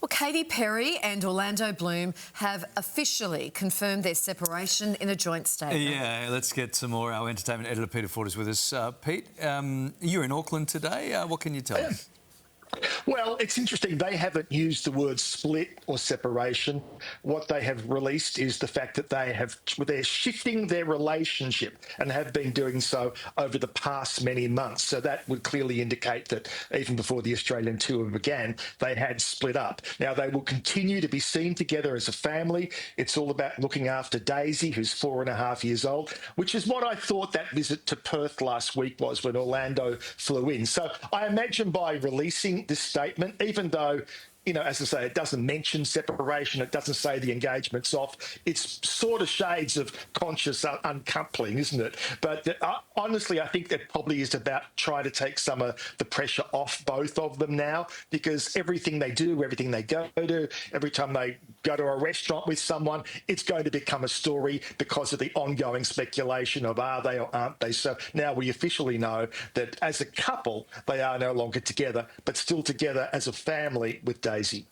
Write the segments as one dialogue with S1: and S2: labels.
S1: Well, Katy Perry and Orlando Bloom have officially confirmed their separation in a joint statement.
S2: Yeah, let's get some more. Our entertainment editor, Peter Ford, is with us. Pete, you're in Auckland today. What can you tell us?
S3: Well, it's interesting. They haven't used the word split or separation. What they have released is the fact that they're shifting their relationship and have been doing so over the past many months. So that would clearly indicate that even before the Australian tour began, they had split up. Now, they will continue to be seen together as a family. It's all about looking after Daisy, who's 4.5 years old, which is what I thought that visit to Perth last week was when Orlando flew in. So I imagine by releasing this statement, even though, you know, as I say, it doesn't mention separation, it doesn't say the engagement's off, it's sort of shades of conscious uncoupling, isn't it? But honestly, I think that probably is about trying to take some of the pressure off both of them now, because everything they do, everything they go to, every time they go to a restaurant with someone, it's going to become a story because of the ongoing speculation of are they or aren't they. So now we officially know that as a couple, they are no longer together, but still together as a family with Daisy.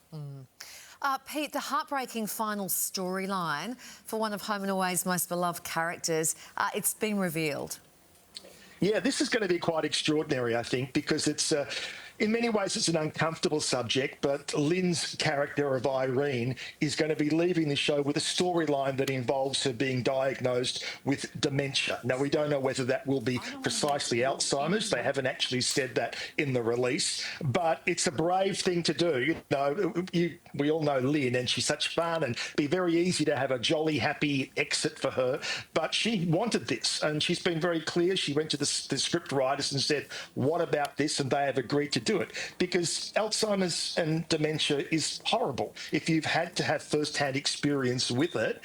S1: Pete, the heartbreaking final storyline for one of Home and Away's most beloved characters, it's been revealed.
S3: Yeah, this is going to be quite extraordinary, I think, because it's in many ways it's an uncomfortable subject, but Lynn's character of Irene is going to be leaving the show with a storyline that involves her being diagnosed with dementia. Now, we don't know whether that will be precisely Alzheimer's. They haven't actually said that in the release, but it's a brave thing to do. You know, we all know Lynn, and she's such fun and be very easy to have a jolly, happy exit for her, but she wanted this, and she's been very clear. She went to the script writers and said, what about this? And they have agreed to do it, because Alzheimer's and dementia is horrible. If you've had to have first-hand experience with it,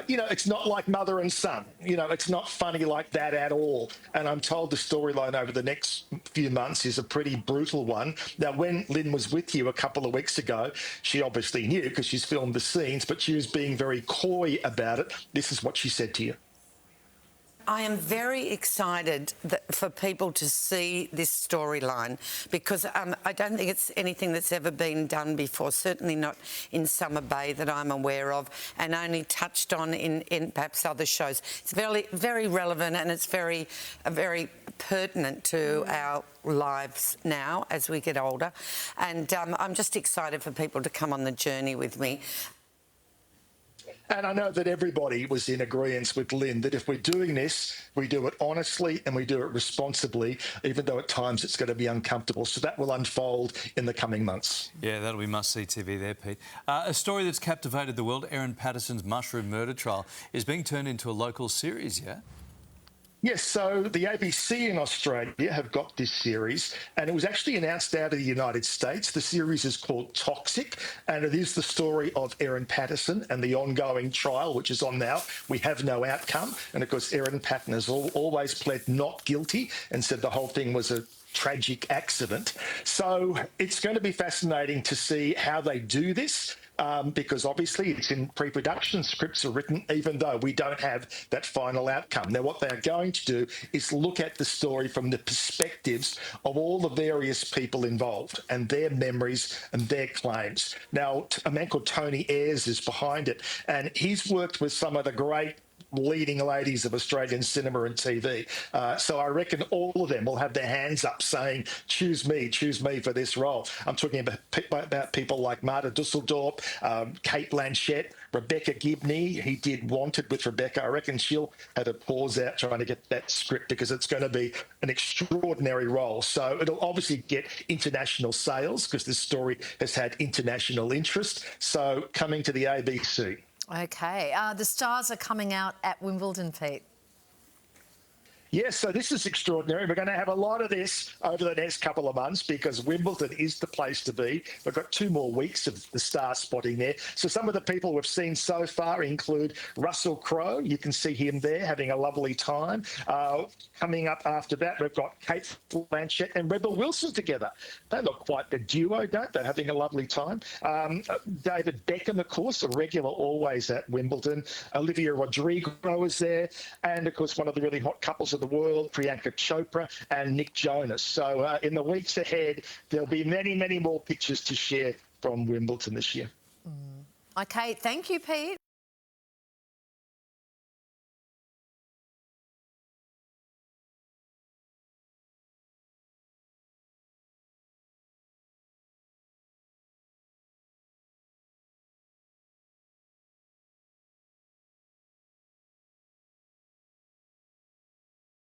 S3: you know, it's not like mother and son. You know, it's not funny like that at all. And I'm told the storyline over the next few months is a pretty brutal one. Now, when Lynn was with you a couple of weeks ago, she obviously knew because she's filmed the scenes, but she was being very coy about it. This is what she said to you.
S4: I am very excited for people to see this storyline, because I don't think it's anything that's ever been done before, certainly not in Summer Bay that I'm aware of, and only touched on in perhaps other shows. It's very, very relevant, and it's very pertinent to our lives now as we get older. And I'm just excited for people to come on the journey with me.
S3: And I know that everybody was in agreement with Lynn that if we're doing this, we do it honestly and we do it responsibly, even though at times it's going to be uncomfortable. So that will unfold in the coming months.
S2: Yeah, that'll be must-see TV there, Pete. A story that's captivated the world, Erin Patterson's mushroom murder trial, is being turned into a local series, yeah?
S3: Yes, so the ABC in Australia have got this series, and it was actually announced out of the United States. The series is called Toxic, and it is the story of Erin Patterson and the ongoing trial, which is on now. We have no outcome, and of course, Erin Patterson has always pled not guilty and said the whole thing was a tragic accident. So it's going to be fascinating to see how they do this. Because obviously it's in pre-production, scripts are written, even though we don't have that final outcome. Now, what they're going to do is look at the story from the perspectives of all the various people involved and their memories and their claims. Now, a man called Tony Ayres is behind it, and he's worked with some of the great leading ladies of Australian cinema and TV. So I reckon all of them will have their hands up saying, choose me for this role. I'm talking about people like Marta Dusseldorp, Kate Blanchett, Rebecca Gibney. He did Wanted with Rebecca. I reckon she'll have a pause out trying to get that script, because it's going to be an extraordinary role. So it'll obviously get international sales because this story has had international interest. So coming to the ABC.
S1: OK. The stars are coming out at Wimbledon, Pete.
S3: Yes, so this is extraordinary. We're going to have a lot of this over the next couple of months because Wimbledon is the place to be. We've got 2 more weeks of the star spotting there. So some of the people we've seen so far include Russell Crowe. You can see him there having a lovely time. Coming up after that, we've got Kate Blanchett and Rebel Wilson together. They look quite the duo, don't they? Having a lovely time. David Beckham, of course, a regular always at Wimbledon. Olivia Rodrigo is there. And, of course, one of the really hot couples of the world, Priyanka Chopra and Nick Jonas. So in the weeks ahead, there'll be many, many more pictures to share from Wimbledon this year.
S1: OK, thank you, Pete.